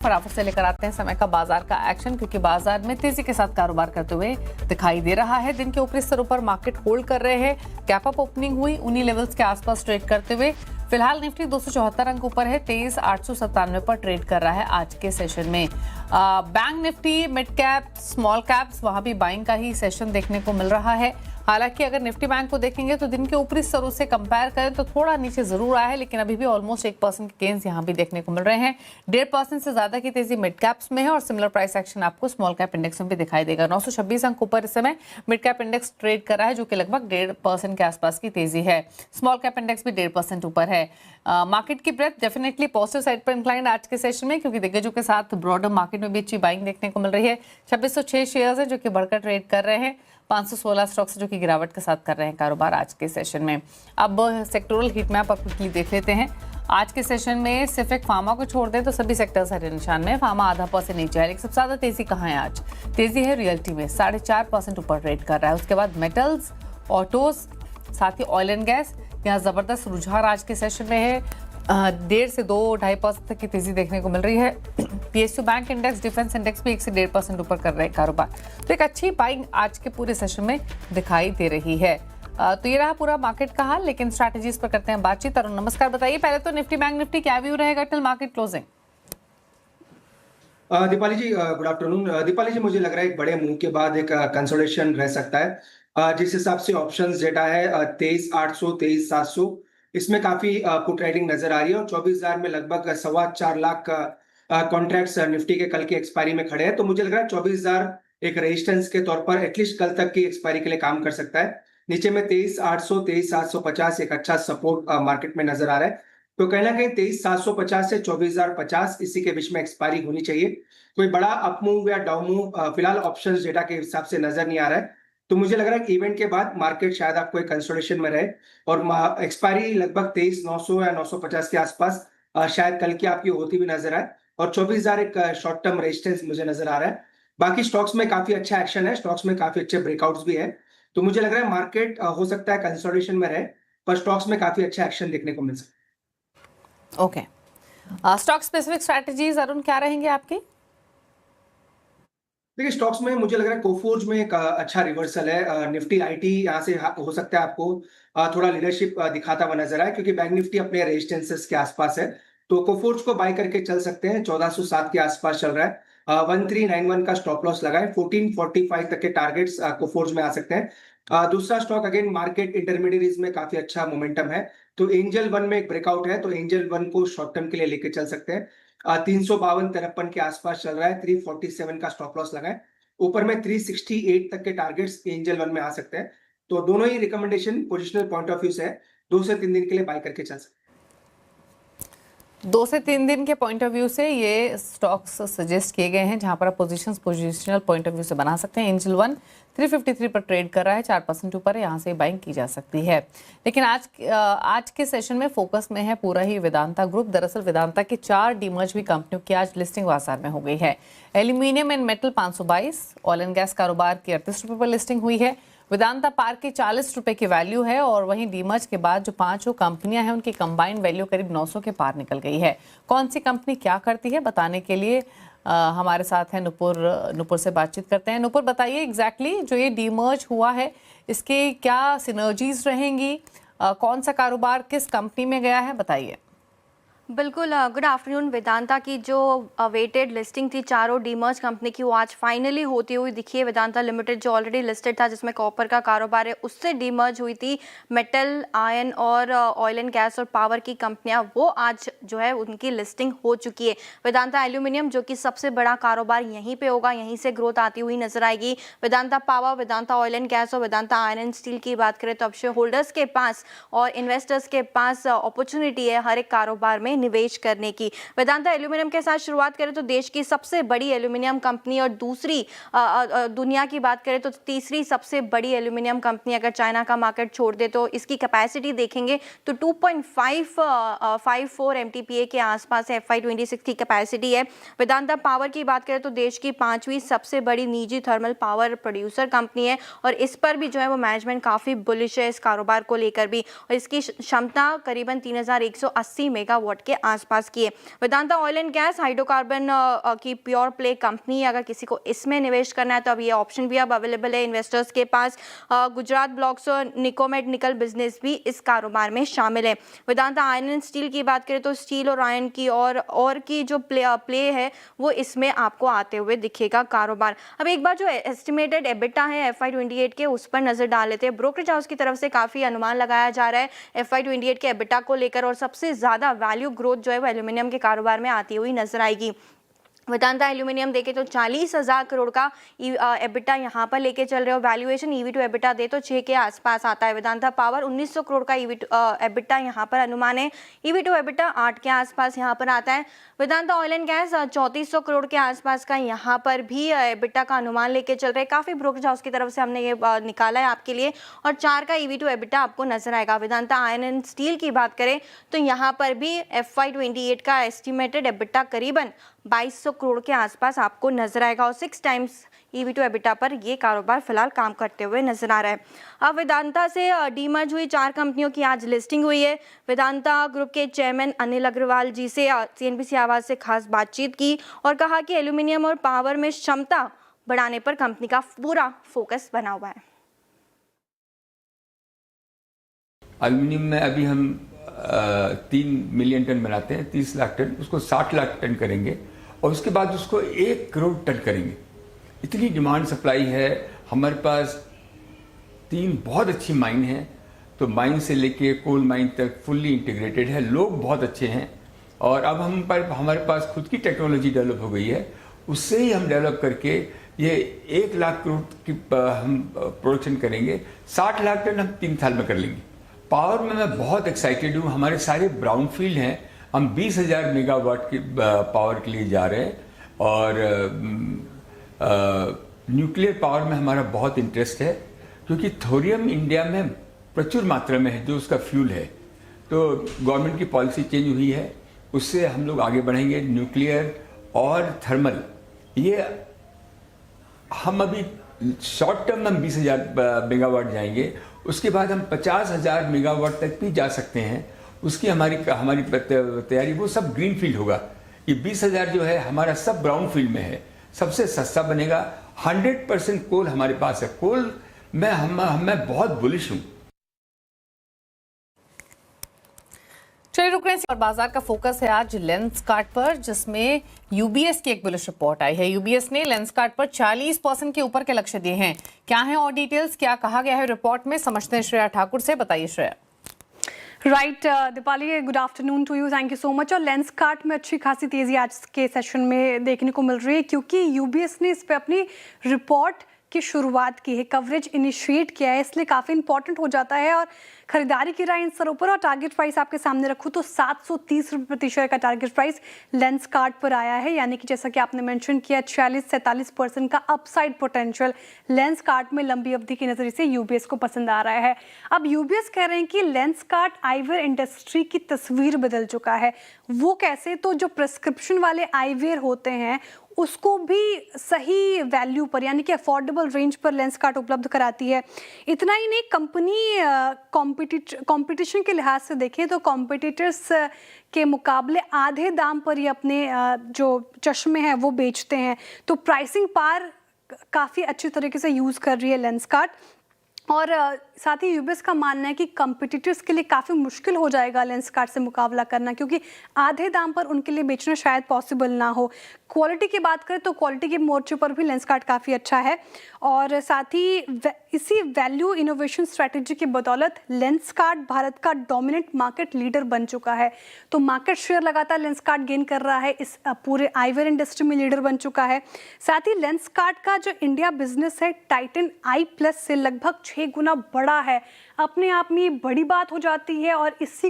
फटाफट से लेकर आते हैं समय का बाजार का एक्शन, क्योंकि बाजार में तेजी के साथ कारोबार करते हुए दिखाई दे रहा है। दिन के ऊपरी स्तरों पर मार्केट होल्ड कर रहे हैं। गैप अप ओपनिंग हुई, उन्हीं लेवल्स के आसपास ट्रेड करते हुए फिलहाल निफ्टी 274 अंक ऊपर है, 23,897 पर ट्रेड कर रहा है आज के सेशन में। Bank Nifty mid cap small caps वहां भी बाइंग का ही सेशन देखने को मिल रहा है। हालांकि अगर निफ्टी बैंक को देखेंगे तो दिन के ऊपरी स्तरों से कंपेयर करें तो थोड़ा नीचे जरूर आया है, लेकिन अभी भी ऑलमोस्ट 1% के गेन्स यहां भी देखने को मिल रहे हैं। 1.5% से ज्यादा की तेजी मिड कैप्स में है और सिमिलर प्राइस एक्शन आपको स्मॉल कैप इंडेक्स में भी दिखाई देगा। 926 अंक ऊपर इस समय मिड कैप इंडेक्स ट्रेड कर रहा है, जो कि लगभग 1.5% के आसपास की तेजी है। स्मॉल कैप इंडेक्स भी 1.5% ऊपर है। मार्केट की ब्रेथ डेफिनेटली पॉजिटिव साइड पर इंक्लाइंड आज के सेशन में, क्योंकि दिग्गजों के साथ ब्रॉडर मार्केट में भी अच्छी बाइंग देखने को मिल रही है। 2606 शेयर्स है जो कि बढ़कर ट्रेड कर रहे हैं। 516 स्टॉक्स जो कि गिरावट के साथ कर रहे हैं कारोबार आज के सेशन में। अब सेक्टोरल हीट मैप आप क्विकली देख लेते हैं। आज के सेशन में सिर्फ एक फार्मा को छोड़ दें तो सभी सेक्टर्स हरे निशान में। फार्मा आधा % नीचे है, लेकिन सबसे ज्यादा तेजी कहाँ है आज? तेजी है रियल्टी में, 4.5% ऊपर ट्रेड कर रहा है। उसके बाद मेटल्स, ऑटोज, साथ ही ऑयल एंड गैस, यहाँ जबरदस्त रुझान आज के सेशन में है। 1.5 से 2-2.5% तक की तेजी देखने को मिल रही है। PSU bank index, defence index भी 1 से 1.5% ऊपर कर रहे हैं कारोबार। तो एक अच्छी बाइंग आज के पूरे सेशन में दिखाई दे रही है। तो ये रहा पूरा मार्केट का हाल, लेकिन स्ट्रैटेजीज पर करते हैं बातचीत। अरुण नमस्कार, बताइए पहले तो निफ्टी बैंक निफ्टी क्या व्यू रहेगा टिल मार्केट क्लोजिंग? दीपाली जी गुड आफ्टरनून। दीपाली जी, मुझे लग रहा है एक बड़े मूव के बाद एक कंसोलिडेशन रह सकता है। जिस हिसाब से ऑप्शंस डेटा है 23,800 23,700, इसमें काफी पुट राइडिंग नजर आ रही है और 24,000 में लगभग 4.25 लाख कॉन्ट्रैक्ट्स निफ्टी के कल की एक्सपायरी में खड़े हैं। तो मुझे लग रहा है 24,000 एक रेजिस्टेंस के तौर पर एटलीस्ट कल तक की एक्सपायरी के लिए काम कर सकता है। नीचे में 23,800 23,750 एक अच्छा सपोर्ट मार्केट में नजर आ रहा है। तो कहीं ना कहीं 23,750 से 24,050 इसी के बीच में एक्सपायरी होनी चाहिए। कोई बड़ा अप मूव या डाउन मूव फिलहाल ऑप्शंस डेटा के हिसाब से नजर नहीं आ रहा है। तो मुझे लग रहा है कि इवेंट के बाद मार्केट शायद आपको एक कंसोलिडेशन में रहे और एक्सपायरी लगभग 23,900 या 950 के आसपास शायद कल की आपकी होती भी नजर आए और 24,000 एक शॉर्ट टर्म रेजिस्टेंस मुझे नजर आ रहा है। बाकी स्टॉक्स में काफी अच्छा एक्शन है, स्टॉक्स में काफी अच्छे ब्रेकआउट्स भी है। तो मुझे लग रहा है मार्केट हो सकता है कंसोलिडेशन में रहे, पर स्टॉक्स में काफी अच्छा एक्शन देखने को मिल सकता है। Okay, stock specific strategies Arun क्या रहेंगे आपकी? देखिए, स्टॉक्स में मुझे लग रहा है कोफोर्ज में एक अच्छा रिवर्सल है। निफ्टी आईटी यहाँ से हो सकता है आपको थोड़ा लीडरशिप दिखाता हुआ नजर आए, क्योंकि बैंक निफ्टी अपने रेजिस्टेंसेस के आसपास है। तो कोफोर्ज को बाय करके चल सकते हैं। 1407 के आसपास चल रहा है। 1391 का स्टॉप लॉस लगाए, 1445 तक के टारगेट्स कोफोर्ज में आ सकते हैं। दूसरा स्टॉक अगेन मार्केट इंटरमीडिएरीज में काफी अच्छा मोमेंटम है। तो एंजल वन में एक ब्रेकआउट है, तो एंजल वन को शॉर्ट टर्म के लिए लेके चल सकते हैं। 352-53 के आसपास चल रहा है, 347 का स्टॉप लॉस लगा है। ऊपर में 368 तक के टारगेट्स एंजल वन में आ सकते हैं। तो दोनों ही recommendation positional point of view से 2 से 3 दिन के लिए बाय करके चल सकते हैं। 2 से 3 दिन के पॉइंट ऑफ व्यू से ये स्टॉक्स सजेस्ट किए गए हैं, जहां पर आप पोजिशनल पॉइंट ऑफ व्यू से बना सकते हैं। एंजल वन 353 पर ट्रेड कर रहा है, 4% ऊपर है, यहाँ से बाइंग की जा सकती है। लेकिन आज के सेशन में फोकस में है पूरा ही वेदांता ग्रुप। दरअसल वेदांता की 4 डीमर्ज हुई कंपनियों की आज लिस्टिंग बाजार में हो गई है। Aluminium and metal 522, oil and gas कारोबार की 38 रुपये पर लिस्टिंग हुई है। वेदांता पार्क की 40 रुपए की वैल्यू है और वहीं डीमर्ज के बाद जो 5 कंपनियां हैं उनकी कंबाइंड वैल्यू करीब 900 के पार निकल गई है। कौन सी कंपनी क्या करती है बताने के लिए हमारे साथ हैं नुपुर से बातचीत करते हैं। नुपुर, बताइए एग्जैक्टली जो ये डीमर्ज हुआ है इसके क्या सिनर्जीज रहेंगी, कौन सा कारोबार किस कंपनी में गया है, बताइए। बिल्कुल, गुड आफ्टरनून। वेदांता की जो वेटेड लिस्टिंग थी चारों डीमर्ज कंपनी की, वो आज फाइनली होती हुई दिखी है। वेदांता लिमिटेड जो ऑलरेडी लिस्टेड था, जिसमें कॉपर का कारोबार है, उससे डीमर्ज हुई थी मेटल, आयरन और ऑयल एंड गैस और पावर की कंपनियां, वो आज जो है उनकी लिस्टिंग हो चुकी है। वेदांता एल्यूमिनियम जो कि सबसे बड़ा कारोबार यहीं पे होगा, यहीं से ग्रोथ आती हुई नजर आएगी। Vedanta power, Vedanta oil and gas और वेदांता आयरन एंड स्टील की बात करें तो अब शेयर होल्डर्स के पास और इन्वेस्टर्स के पास अपॉर्चुनिटी है हर एक कारोबार में निवेश करने की। वेदांता एल्यूमिनियम के साथ शुरुआत करें तो देश की सबसे बड़ी एल्यूमिनियम कंपनी और दूसरी दुनिया की बात करें तो तीसरी सबसे बड़ी एल्यूमिनियम कंपनी, अगर चाइना का मार्केट छोड़ दे तो इसकी कैपेसिटी देखेंगे तो 2.554 MTPA के आसपास FY26 की कैपेसिटी है। वेदांता पावर की बात करें तो देश की 5वीं सबसे बड़ी निजी थर्मल पावर प्रोड्यूसर कंपनी है और इस पर भी जो है वो मैनेजमेंट काफी बुलिश है इस कारोबार को लेकर भी, और इसकी क्षमता करीबन 3180 मेगावाट 60 के आसपास की है। Vedanta oil and gas hydrocarbon की प्योर प्ले कंपनी, अगर किसी को इसमें निवेश करना है तो अब ये ऑप्शन भी अब अवेलेबल है इन्वेस्टर्स के पास। गुजरात ब्लॉक्स और निकोमेड निकल बिजनेस भी इस कारोबार में शामिल है। वेदांता आयरन एंड स्टील की बात करें तो स्टील और आयरन की और की जो प्ले है वो इसमें आपको आते हुए दिखेगा कारोबार। अब एक बार जो एस्टिमेटेड एबिटा है FY28 के उस पर नजर डाल लेते हैं। ब्रोकरेज हाउस की तरफ से काफी अनुमान लगाया जा रहा है FY28 के एबिटा को लेकर, और सबसे ज्यादा वैल्यू ग्रोथ जो है वो एल्यूमिनियम के कारोबार में आती हुई नजर आएगी। वेदांता एल्यूमिनियम देखे तो 40,000 करोड़ का एबिटा यहाँ पर लेके चल रहे हो। वैल्यूएशन EV टू एबिटा दे तो 6 के आसपास आता है। वेदांता पावर 1900 करोड़ का एबिटा यहाँ पर अनुमान है। EV टू एबिटा 8 के आसपास यहाँ पर आता है। Vedanta oil and gas 3400 crore के आसपास का यहाँ पर भी एबिटा का अनुमान लेके चल रहे हैं। काफी ब्रोकरेज हाउस की तरफ से हमने ये निकाला है आपके लिए, और 4 का EV टू एबिटा आपको नजर आएगा। वेदांता आयरन एंड स्टील की बात करें तो यहाँ पर भी FY28 का एस्टिमेटेड एबिटा करीबन 2200 करोड़ के आसपास आपको नजर आएगा, और 6 टाइम्स EV टू एबिटा पर ये कारोबार फिलहाल काम करते हुए नजर आ रहा है। अब वेदांता से डीमर्ज हुई 4 कंपनियों की आज लिस्टिंग हुई है। वेदांता ग्रुप के चेयरमैन अनिल अग्रवाल जी से CNBC आवाज से खास बातचीत की और कहा कि एल्यूमिनियम और पावर में क्षमता बढ़ाने पर कंपनी का पूरा फोकस बना हुआ है। एल्यूमिनियम में अभी हम 3 मिलियन टन बनाते हैं, 30 लाख टन, उसको 60 लाख टन करेंगे और उसके बाद उसको 1 करोड़ टन करेंगे। इतनी डिमांड सप्लाई है। हमारे पास 3 बहुत अच्छी माइन है, तो माइन से लेके कोल माइन तक फुल्ली इंटीग्रेटेड है। लोग बहुत अच्छे हैं, और अब हमारे पास खुद की टेक्नोलॉजी डेवलप हो गई है। उससे ही हम डेवलप करके ये 1 लाख करोड़ की हम प्रोडक्शन करेंगे। 60 लाख टन हम 3 साल में कर लेंगे। पावर में मैं बहुत एक्साइटेड हूँ। हमारे सारे ब्राउन फील्ड हैं। हम 20,000 मेगावाट की पावर के लिए जा रहे हैं, और न्यूक्लियर पावर में हमारा बहुत इंटरेस्ट है, क्योंकि थोरियम इंडिया में प्रचुर मात्रा में है जो उसका फ्यूल है। तो गवर्नमेंट की पॉलिसी चेंज हुई है, उससे हम लोग आगे बढ़ेंगे। न्यूक्लियर और थर्मल, ये हम अभी शॉर्ट टर्म में 20,000 मेगावाट जाएंगे, उसके बाद हम 50,000 मेगावाट तक भी जा सकते हैं। उसकी हमारी तैयारी, वो सब ग्रीन फील्ड होगा। ये 20,000 जो है हमारा सब ब्राउन फील्ड में है, सबसे सस्ता बनेगा। 100% कोल हमारे पास है। कोल में मैं बहुत बुलिश हूँ। चलिए रुक रहे हैं, और बाजार का फोकस है आज लेंसकार्ट पर, जिसमें UBS की एक बुलिश रिपोर्ट आई है। UBS ने लेंसकार्ट पर 40% के ऊपर के लक्ष्य दिए हैं। क्या है और डिटेल्स, क्या कहा गया है रिपोर्ट में, समझते हैं श्रेया ठाकुर से। बताइए Shreya. Right Deepali, good afternoon to you, thank you so much. और लेंसकार्ट में अच्छी खासी तेजी आज के सेशन में देखने को मिल रही है, क्योंकि UBS ने इस पे अपनी रिपोर्ट की शुरुआत की है, कवरेज इनिशिएट किया है, इसलिए काफ़ी इंपॉर्टेंट हो जाता है। और खरीदारी की राय इन स्तरों पर, और टारगेट प्राइस आपके सामने रखूँ तो 730 रुपये प्रति शेयर का टारगेट प्राइस लेंसकार्ट पर आया है। यानी कि जैसा कि आपने मेंशन किया, 46-47% का अपसाइड पोटेंशियल लेंसकार्ट में लंबी अवधि की नजरिए से UBS को पसंद आ रहा है। अब UBS कह रहे हैं कि लेंसकार्ट आईवेयर इंडस्ट्री की तस्वीर बदल चुका है। वो कैसे? तो जो प्रिस्क्रिप्शन वाले आईवेयर होते हैं उसको भी सही वैल्यू पर, यानी कि अफोर्डेबल रेंज पर लेंसकार्ट उपलब्ध कराती है। इतना ही नहीं, कंपनी कंपटीशन के लिहाज से देखें तो कॉम्पिटिटर्स के मुकाबले आधे दाम पर ये अपने जो चश्मे हैं वो बेचते हैं। तो प्राइसिंग पावर काफ़ी अच्छी तरीके से यूज़ कर रही है लेंसकार्ट। और साथ ही UBS का मानना है कि कंपटीटर्स के लिए काफ़ी मुश्किल हो जाएगा लेंसकार्ट से मुकाबला करना, क्योंकि आधे दाम पर उनके लिए बेचना शायद पॉसिबल ना हो। क्वालिटी की बात करें तो क्वालिटी के मोर्चे पर भी लेंसकार्ट काफ़ी अच्छा है, और साथ ही इसी वैल्यू इनोवेशन स्ट्रैटेजी की बदौलत लेंसकार्ट भारत का डोमिनेंट मार्केट लीडर बन चुका है। तो मार्केट शेयर लगातार लेंसकार्ट गेन कर रहा है, इस पूरे आईवेयर इंडस्ट्री में लीडर बन चुका है। साथ ही लेंसकार्ट का जो इंडिया बिजनेस है टाइटन I+ से लगभग 6 गुना बड़ा है। अपने आप में ये बड़ी बात हो जाती है, और इसी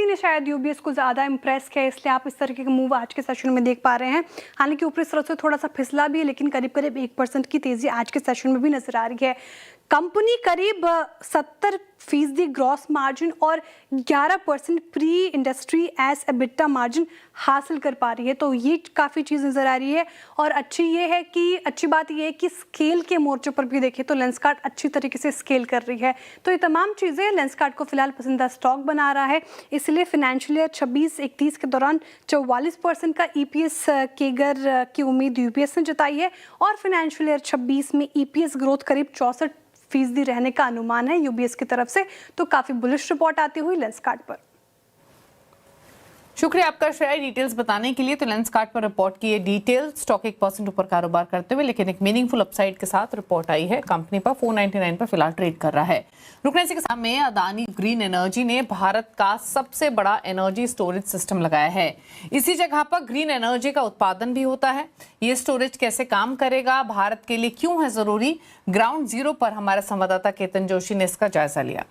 ने शायद UBS को ज़्यादा इम्प्रेस किया, इसलिए आप इस तरीके का मूव आज के सेशन में देख पा रहे हैं। हालांकि ऊपरी स्तर से थोड़ा सा फिसला भी है, लेकिन करीब करीब 1% की तेज़ी आज के सेशन में भी नजर आ रही है। कंपनी करीब 70% ग्रॉस मार्जिन और 11% pre industry as EBITDA margin हासिल कर पा रही है। तो ये काफ़ी चीज़ नज़र आ रही है, और अच्छी बात ये है कि स्केल के मोर्चे पर भी देखें तो लेंसकार्ट अच्छी तरीके से स्केल कर रही है। रही है। तो ये तमाम चीज़ें लेंसकार्ट को फिलहाल पसंदीदा स्टॉक बना रहा है, इसलिए फाइनेंशियल ईयर 26-31 के दौरान 44% का EPS केगर की उम्मीद यूबीएस ने जताई है और फाइनेंशियल ईयर 26 में EPS ग्रोथ करीब 64% रहने का अनुमान है यूबीएस की तरफ से। तो काफ़ी बुलिश रिपोर्ट आती हुई लेंसकार्ट पर। शुक्रिया आपका श्रेया डिटेल्स बताने के लिए। तो लेंसकार्ट पर रिपोर्ट की ये डिटेल, स्टॉक 1% ऊपर कारोबार करते हुए लेकिन एक मीनिंगफुल अपसाइड के साथ रिपोर्ट आई है। कंपनी पर 499 पर फिलहाल ट्रेड कर रहा है। रुकने से किसान में अदानी ग्रीन एनर्जी ने भारत का सबसे बड़ा एनर्जी स्टोरेज सिस्टम लगाया है। इसी जगह पर ग्रीन एनर्जी का उत्पादन भी होता है। ये स्टोरेज कैसे काम करेगा, भारत के लिए क्यों है जरूरी, ग्राउंड जीरो पर हमारे संवाददाता केतन जोशी ने इसका जायजा लिया।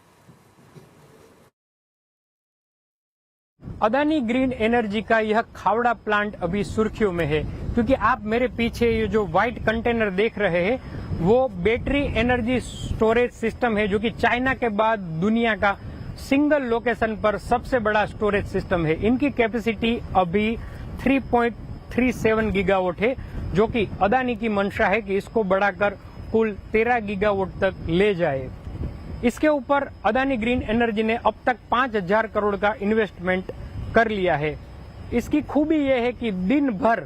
अदानी ग्रीन एनर्जी का यह खावड़ा प्लांट अभी सुर्खियों में है, क्योंकि आप मेरे पीछे ये जो व्हाइट कंटेनर देख रहे हैं वो बैटरी एनर्जी स्टोरेज सिस्टम है, जो कि चाइना के बाद दुनिया का सिंगल लोकेशन पर सबसे बड़ा स्टोरेज सिस्टम है। इनकी कैपेसिटी अभी 3.37 गीगावाट है, जो कि अदानी की मंशा है कि इसको बढ़ाकर कुल 13 गीगावाट तक ले जाए। इसके ऊपर अदानी ग्रीन एनर्जी ने अब तक 5,000 करोड़ का इन्वेस्टमेंट कर लिया है। इसकी खूबी यह है कि दिन भर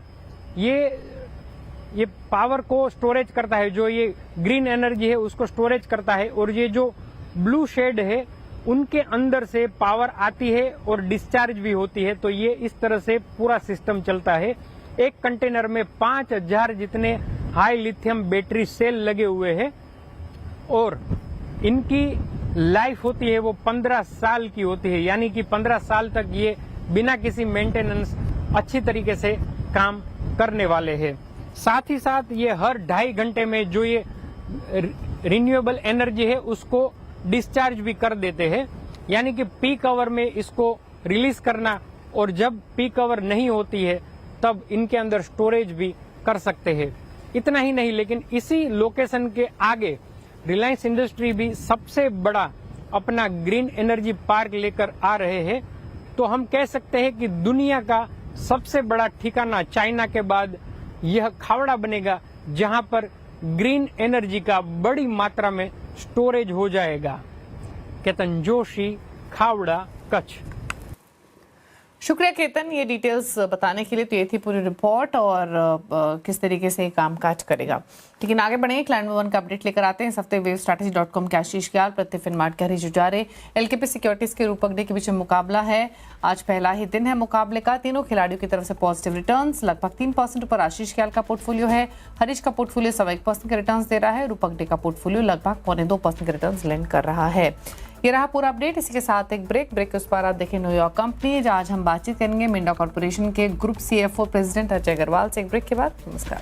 ये पावर को स्टोरेज करता है, जो ये ग्रीन एनर्जी है उसको स्टोरेज करता है, और ये जो ब्लू शेड है उनके अंदर से पावर आती है और डिस्चार्ज भी होती है। तो ये इस तरह से पूरा सिस्टम चलता है। एक कंटेनर में 5,000 जितने हाई लिथियम बैटरी सेल लगे हुए हैं और इनकी लाइफ होती है वो 15 साल की होती है, यानी कि 15 साल तक ये बिना किसी मेंटेनेंस अच्छी तरीके से काम करने वाले हैं। साथ ही साथ ये हर 2.5 घंटे में जो ये रिन्यूएबल एनर्जी है उसको डिस्चार्ज भी कर देते हैं, यानी कि पीक आवर में इसको रिलीज करना और जब पीक आवर नहीं होती है तब इनके अंदर स्टोरेज भी कर सकते हैं। इतना ही नहीं, लेकिन इसी लोकेशन के आगे रिलायंस इंडस्ट्री भी सबसे बड़ा अपना ग्रीन एनर्जी पार्क लेकर आ रहे हैं। तो हम कह सकते हैं कि दुनिया का सबसे बड़ा ठिकाना चाइना के बाद यह खावड़ा बनेगा, जहां पर ग्रीन एनर्जी का बड़ी मात्रा में स्टोरेज हो जाएगा। केतन जोशी, खावड़ा, कच्छ। शुक्रिया केतन, ये डिटेल्स बताने के लिए। तो ये थी पूरी रिपोर्ट और किस तरीके से काम काज करेगा। लेकिन आगे बढ़े, क्लाइंट 1 का अपडेट लेकर आते हैं। इस हफ्ते वेवस्ट्रैटेजी.com के आशीष ग्याल, प्रत्यय फिनमार्ट के हरीश जुजारे, एलकेपी सिक्योरिटीज के रूपक डे के बीच में मुकाबला है। आज पहला ही दिन है मुकाबले का। तीनों खिलाड़ियों की तरफ से पॉजिटिव रिटर्न्स। लगभग 3% ऊपर आशीष ग्याल का पोर्टफोलियो है। हरीश का पोर्टफोलियो 1.25% के रिटर्न्स दे रहा है। रूपक डे का पोर्टफोलियो लगभग 2.25% के रिटर्न्स लैंड कर रहा है। ये रहा पूरा अपडेट। इसी के साथ एक ब्रेक के उस पर आप देखें न्यूयॉर्क कंपनी, जहां आज हम बातचीत करेंगे मिंडा कॉर्पोरेशन के group CFO president Ajay Agarwal से। एक ब्रेक के बाद नमस्कार।